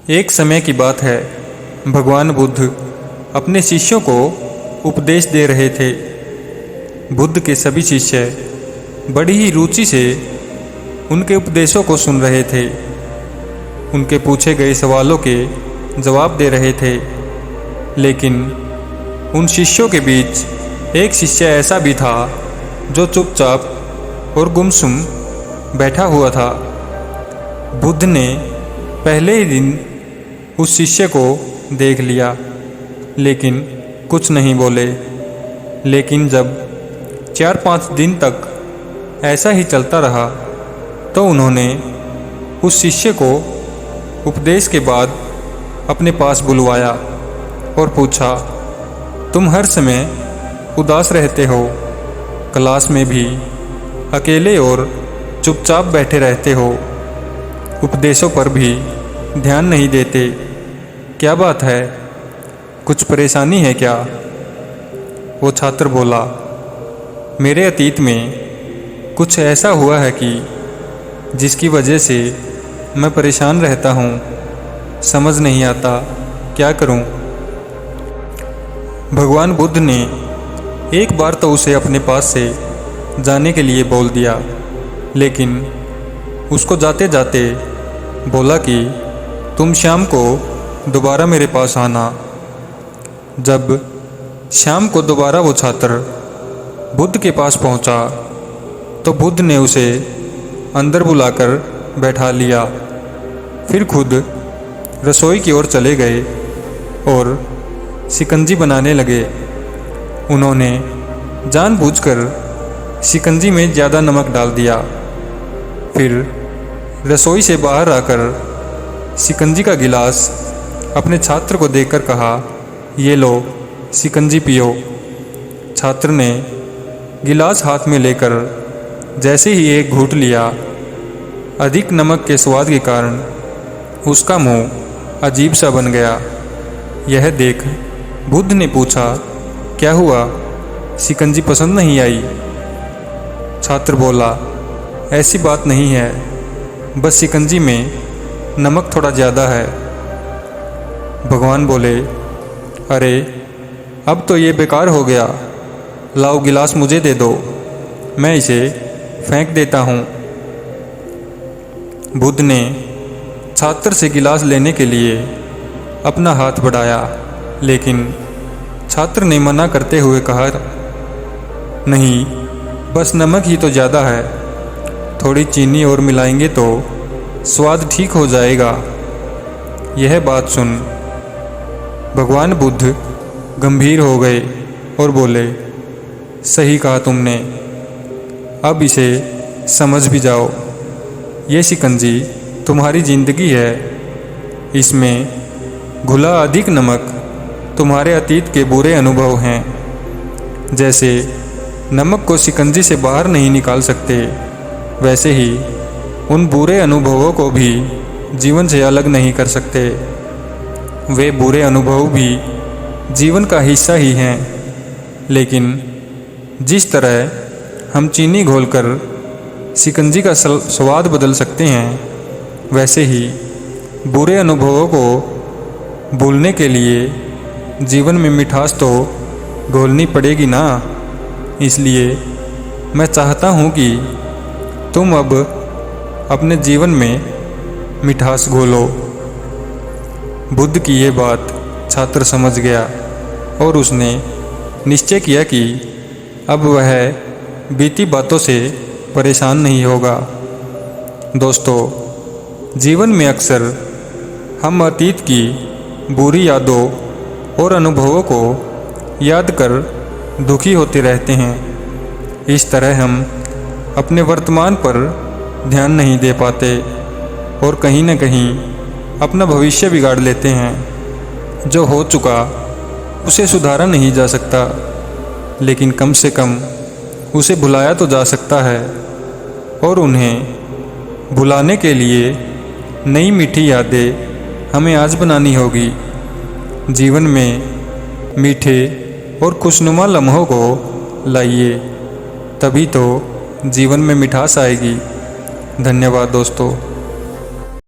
एक समय की बात है, भगवान बुद्ध अपने शिष्यों को उपदेश दे रहे थे। बुद्ध के सभी शिष्य बड़ी ही रुचि से उनके उपदेशों को सुन रहे थे। उनके पूछे गए सवालों के जवाब दे रहे थे। लेकिन उन शिष्यों के बीच एक शिष्य ऐसा भी था जो चुपचाप और गुमसुम बैठा हुआ था। बुद्ध ने पहले ही दिन उस शिष्य को देख लिया, लेकिन कुछ नहीं बोले। लेकिन जब 4-5 दिन तक ऐसा ही चलता रहा तो उन्होंने उस शिष्य को उपदेश के बाद अपने पास बुलवाया और पूछा, तुम हर समय उदास रहते हो, क्लास में भी अकेले और चुपचाप बैठे रहते हो, उपदेशों पर भी ध्यान नहीं देते, क्या बात है? कुछ परेशानी है क्या? वो छात्र बोला, मेरे अतीत में कुछ ऐसा हुआ है कि जिसकी वजह से मैं परेशान रहता हूँ, समझ नहीं आता क्या करूँ। भगवान बुद्ध ने एक बार तो उसे अपने पास से जाने के लिए बोल दिया, लेकिन उसको जाते जाते बोला कि तुम शाम को दोबारा मेरे पास आना। जब शाम को दोबारा वो छात्र बुद्ध के पास पहुंचा तो बुद्ध ने उसे अंदर बुलाकर बैठा लिया। फिर खुद रसोई की ओर चले गए और शिकंजी बनाने लगे। उन्होंने जानबूझकर शिकंजी में ज़्यादा नमक डाल दिया। फिर रसोई से बाहर आकर शिकंजी का गिलास अपने छात्र को देकर कहा, ये लो शिकंजी पियो। छात्र ने गिलास हाथ में लेकर जैसे ही एक घूंट लिया, अधिक नमक के स्वाद के कारण उसका मुंह अजीब सा बन गया। यह देख बुद्ध ने पूछा, क्या हुआ, शिकंजी पसंद नहीं आई? छात्र बोला, ऐसी बात नहीं है, बस शिकंजी में नमक थोड़ा ज़्यादा है। भगवान बोले, अरे अब तो ये बेकार हो गया, लाओ गिलास मुझे दे दो, मैं इसे फेंक देता हूँ। बुद्ध ने छात्र से गिलास लेने के लिए अपना हाथ बढ़ाया, लेकिन छात्र ने मना करते हुए कहा, नहीं, बस नमक ही तो ज़्यादा है, थोड़ी चीनी और मिलाएंगे तो स्वाद ठीक हो जाएगा। यह बात सुन भगवान बुद्ध गंभीर हो गए और बोले, सही कहा तुमने, अब इसे समझ भी जाओ। ये शिकंजी तुम्हारी ज़िंदगी है, इसमें घुला अधिक नमक तुम्हारे अतीत के बुरे अनुभव हैं। जैसे नमक को शिकंजी से बाहर नहीं निकाल सकते, वैसे ही उन बुरे अनुभवों को भी जीवन से अलग नहीं कर सकते। वे बुरे अनुभव भी जीवन का हिस्सा ही हैं, लेकिन जिस तरह हम चीनी घोलकर शिकंजी का स्वाद बदल सकते हैं, वैसे ही बुरे अनुभवों को भूलने के लिए जीवन में मिठास तो घोलनी पड़ेगी ना। इसलिए मैं चाहता हूँ कि तुम अब अपने जीवन में मिठास घोलो। बुद्ध की ये बात छात्र समझ गया और उसने निश्चय किया कि अब वह बीती बातों से परेशान नहीं होगा। दोस्तों, जीवन में अक्सर हम अतीत की बुरी यादों और अनुभवों को याद कर दुखी होते रहते हैं। इस तरह हम अपने वर्तमान पर ध्यान नहीं दे पाते और कहीं न कहीं अपना भविष्य बिगाड़ लेते हैं। जो हो चुका उसे सुधारा नहीं जा सकता, लेकिन कम से कम उसे भुलाया तो जा सकता है। और उन्हें भुलाने के लिए नई मीठी यादें हमें आज बनानी होगी। जीवन में मीठे और खुशनुमा लम्हों को लाइए, तभी तो जीवन में मिठास आएगी। धन्यवाद दोस्तों।